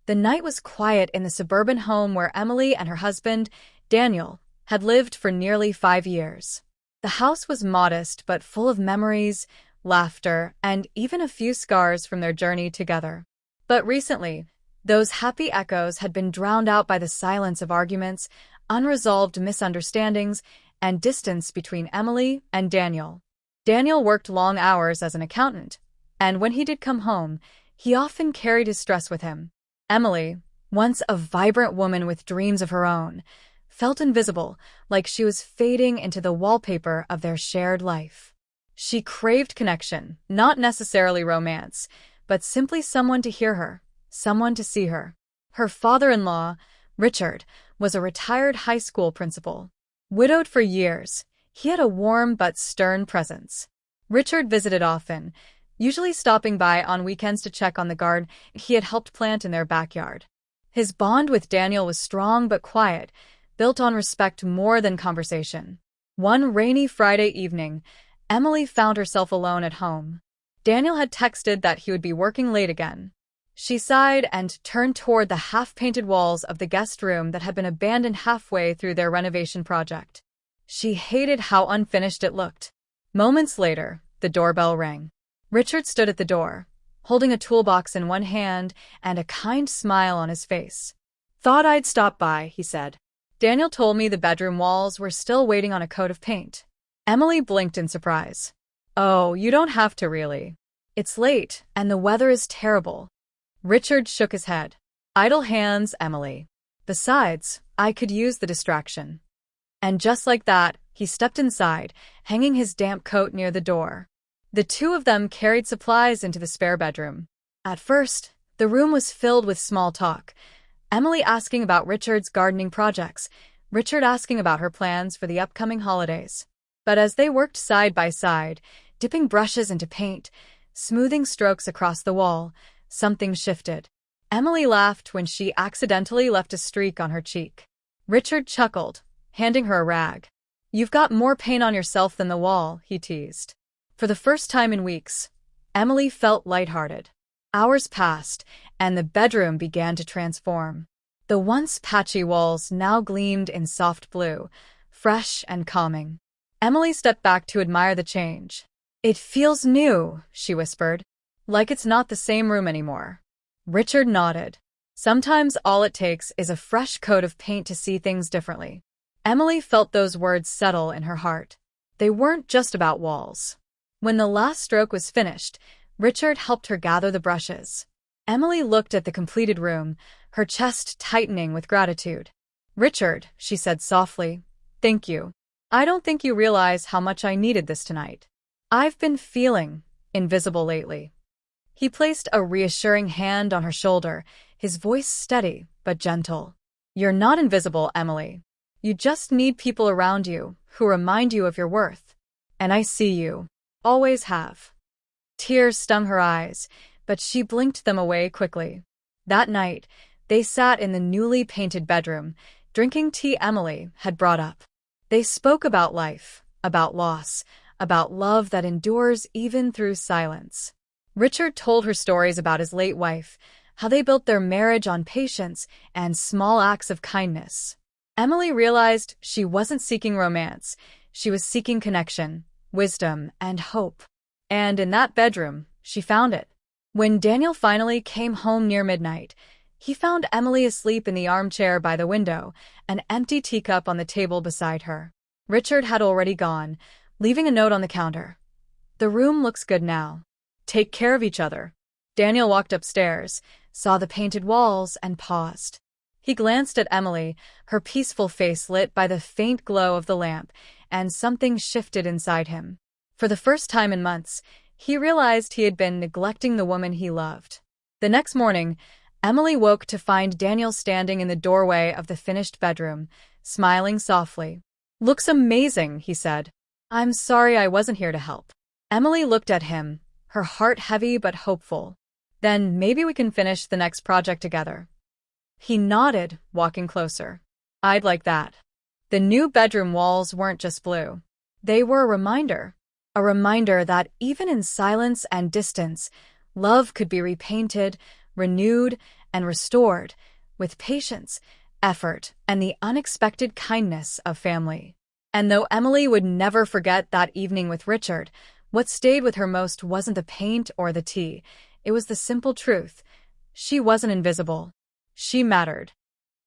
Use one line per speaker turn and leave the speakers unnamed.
The night was quiet in the suburban home where Emily and her husband, Daniel, had lived for nearly 5 years. The house was modest but full of memories, laughter, and even a few scars from their journey together. But recently, those happy echoes had been drowned out by the silence of arguments, unresolved misunderstandings, and distance between Emily and Daniel. Daniel worked long hours as an accountant, and when he did come home, he often carried his stress with him. Emily, once a vibrant woman with dreams of her own, felt invisible, like she was fading into the wallpaper of their shared life. She craved connection, not necessarily romance, but simply someone to hear her, someone to see her. Her father-in-law, Richard, was a retired high school principal. Widowed for years, he had a warm but stern presence. Richard visited often, usually stopping by on weekends to check on the garden he had helped plant in their backyard. His bond with Daniel was strong but quiet, built on respect more than conversation. One rainy Friday evening, Emily found herself alone at home. Daniel had texted that he would be working late again. She sighed and turned toward the half-painted walls of the guest room that had been abandoned halfway through their renovation project. She hated how unfinished it looked. Moments later, the doorbell rang. Richard stood at the door, holding a toolbox in one hand and a kind smile on his face. "Thought I'd stop by," he said. "Daniel told me the bedroom walls were still waiting on a coat of paint." Emily blinked in surprise. "Oh, you don't have to really. It's late, and the weather is terrible." Richard shook his head. "Idle hands, Emily. Besides, I could use the distraction." And just like that, he stepped inside, hanging his damp coat near the door. The two of them carried supplies into the spare bedroom. At first, the room was filled with small talk. Emily asking about Richard's gardening projects, Richard asking about her plans for the upcoming holidays. But as they worked side by side, dipping brushes into paint, smoothing strokes across the wall, something shifted. Emily laughed when she accidentally left a streak on her cheek. Richard chuckled, handing her a rag. "You've got more paint on yourself than the wall," he teased. For the first time in weeks, Emily felt lighthearted. Hours passed, and the bedroom began to transform. The once patchy walls now gleamed in soft blue, fresh and calming. Emily stepped back to admire the change. "It feels new," she whispered. "Like it's not the same room anymore." Richard nodded. Sometimes all it takes is a fresh coat of paint to see things differently. Emily felt those words settle in her heart. They weren't just about walls. When the last stroke was finished, Richard helped her gather the brushes. Emily looked at the completed room, her chest tightening with gratitude. "Richard," she said softly, "thank you. I don't think you realize how much I needed this tonight. I've been feeling invisible lately." He placed a reassuring hand on her shoulder, his voice steady but gentle. "You're not invisible, Emily. You just need people around you who remind you of your worth. And I see you. Always have." Tears stung her eyes, but she blinked them away quickly. That night, they sat in the newly painted bedroom, drinking tea Emily had brought up. They spoke about life, about loss, about love that endures even through silence. Richard told her stories about his late wife, how they built their marriage on patience and small acts of kindness. Emily realized she wasn't seeking romance, she was seeking connection, wisdom, and hope. And in that bedroom, she found it. When Daniel finally came home near midnight, he found Emily asleep in the armchair by the window, an empty teacup on the table beside her. Richard had already gone, leaving a note on the counter. "The room looks good now. Take care of each other." Daniel walked upstairs, saw the painted walls, and paused. He glanced at Emily, her peaceful face lit by the faint glow of the lamp, and something shifted inside him. For the first time in months, he realized he had been neglecting the woman he loved. The next morning, Emily woke to find Daniel standing in the doorway of the finished bedroom, smiling softly. "Looks amazing," he said. "I'm sorry I wasn't here to help." Emily looked at him, her heart heavy but hopeful. "Then maybe we can finish the next project together." He nodded, walking closer. "I'd like that." The new bedroom walls weren't just blue. They were a reminder that even in silence and distance, love could be repainted, renewed, and restored with patience, effort, and the unexpected kindness of family. And though Emily would never forget that evening with Richard, what stayed with her most wasn't the paint or the tea. It was the simple truth. She wasn't invisible. She mattered.